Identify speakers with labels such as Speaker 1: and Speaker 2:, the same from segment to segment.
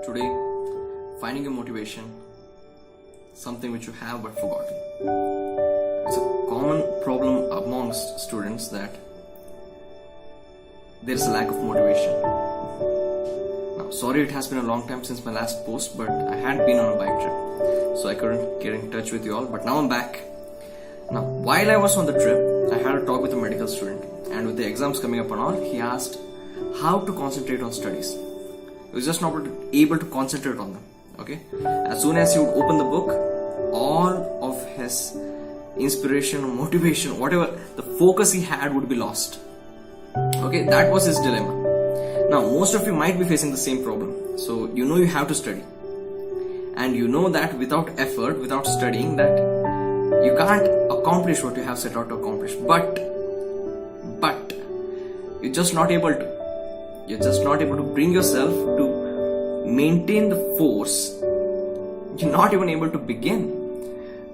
Speaker 1: Today, finding your motivation, something which you have but forgotten. It's a common problem amongst students that there is a lack of motivation. Now, sorry it has been a long time since my last post, but I had been on a bike trip, so I couldn't get in touch with you all, but now I'm back. Now, while I was on the trip, I had a talk with a medical student, and with the exams coming up and all, he asked how to concentrate on studies. He was just not able to concentrate on them. Okay, as soon as he would open the book, all of his inspiration or motivation, whatever the focus he had, would be lost. Okay, that was his dilemma. Now, most of you might be facing the same problem. So you know you have to study, and you know that without effort, without studying, that you can't accomplish what you have set out to accomplish. But you're just not able to. You're just not able to bring yourself to maintain the force. You're not even able to begin.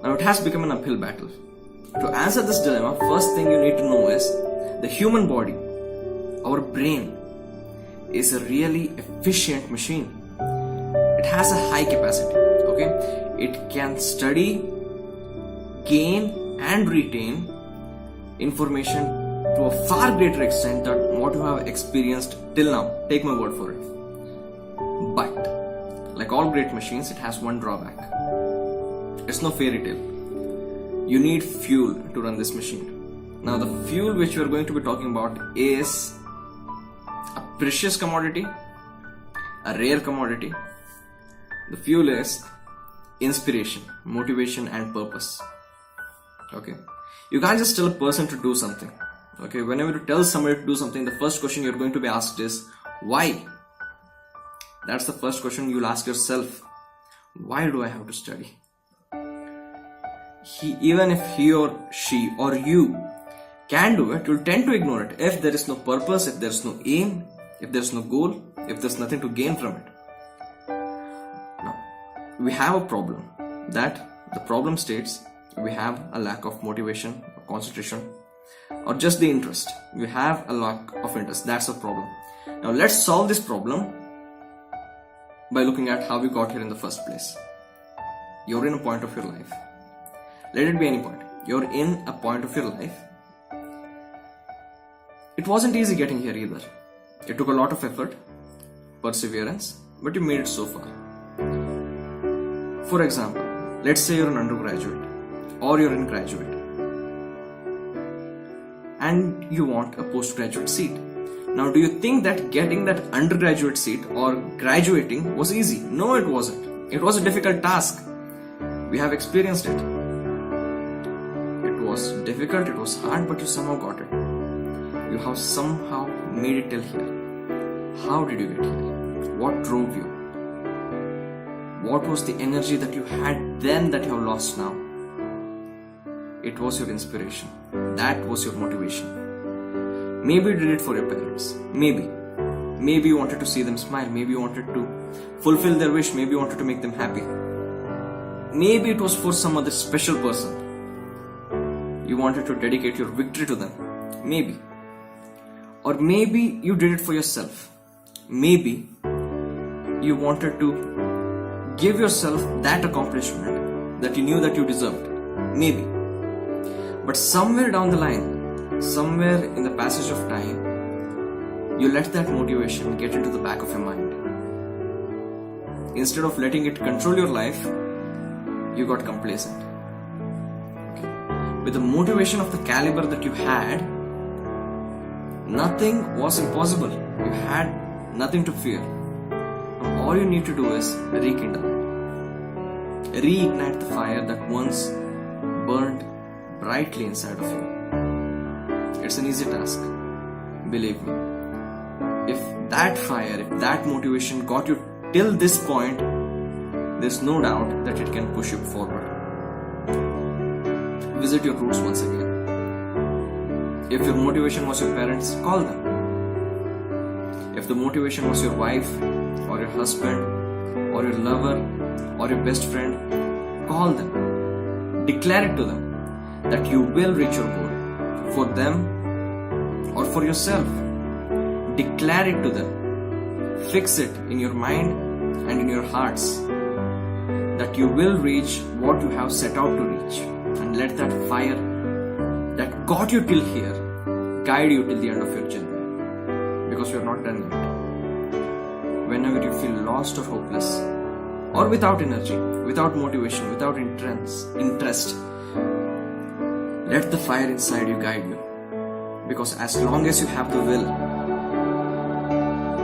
Speaker 1: Now it has become an uphill battle. To answer this dilemma, first thing you need to know is the human body, our brain, is a really efficient machine. It has a high capacity. Okay, it can study, gain and retain information to a far greater extent than what you have experienced till now. Take my word for it. But like all great machines, it has one drawback. It's no fairy tale. You need fuel to run this machine. Now the fuel which we are going to be talking about is a precious commodity, a rare commodity. The fuel is inspiration, motivation and purpose. Okay, you can't just tell a person to do something. Okay, whenever you tell somebody to do something, the first question you're going to be asked is why? That's the first question you'll ask yourself. Why do I have to study? Even if he or she or you can do it, you'll tend to ignore it if there is no purpose, if there's no aim, if there's no goal, if there's nothing to gain from it. Now, we have a problem. That the problem states we have a lack of motivation, concentration, or just the interest. We have a lack of interest. That's a problem. Now let's solve this problem by looking at how we got here in the first place. You're in a point of your life. Let it be any point. You're in a point of your life. It wasn't easy getting here either. It took a lot of effort, perseverance, but you made it so far. For example, let's say you're an undergraduate or you're in graduate, and you want a postgraduate seat. Now, do you think that getting that undergraduate seat or graduating was easy? No, it wasn't. It was a difficult task. We have experienced it. It was difficult, it was hard, but you somehow got it. You have somehow made it till here. How did you get here? What drove you? What was the energy that you had then that you have lost now? It was your inspiration. That was your motivation. Maybe you did it for your parents. Maybe you wanted to see them smile. Maybe you wanted to fulfill their wish. Maybe you wanted to make them happy. Maybe it was for some other special person. You wanted to dedicate your victory to them. Maybe. Or maybe you did it for yourself. Maybe you wanted to give yourself that accomplishment that you knew that you deserved. Maybe. But somewhere down the line, somewhere in the passage of time, you let that motivation get into the back of your mind. Instead of letting it control your life, you got complacent. Okay. With the motivation of the caliber that you had, nothing was impossible. You had nothing to fear. And all you need to do is rekindle it. Reignite the fire that once burned brightly inside of you. It's an easy task. Believe me. If that fire, if that motivation got you till this point, there's no doubt that it can push you forward. Visit your roots once again. If your motivation was your parents, call them. If the motivation was your wife, or your husband, or your lover, or your best friend, call them. Declare it to them that you will reach your goal for them or for yourself. Declare it to them. Fix it in your mind and in your hearts that you will reach what you have set out to reach, and let that fire that got you till here guide you till the end of your journey, because you are not done yet. Whenever you feel lost or hopeless, or without energy, without motivation, without interest, let the fire inside you guide you, because as long as you have the will,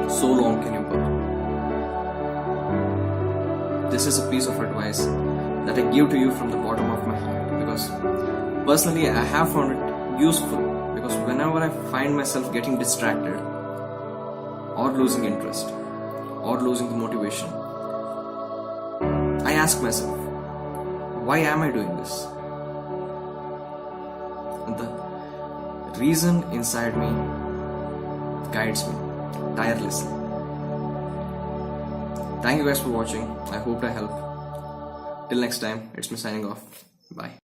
Speaker 1: so long can you burn. This is a piece of advice that I give to you from the bottom of my heart, because personally I have found it useful, because whenever I find myself getting distracted or losing interest or losing the motivation, I ask myself, why am I doing this? And the reason inside me guides me tirelessly. Thank you guys for watching. I hope I helped. Till next time, it's me signing off. Bye.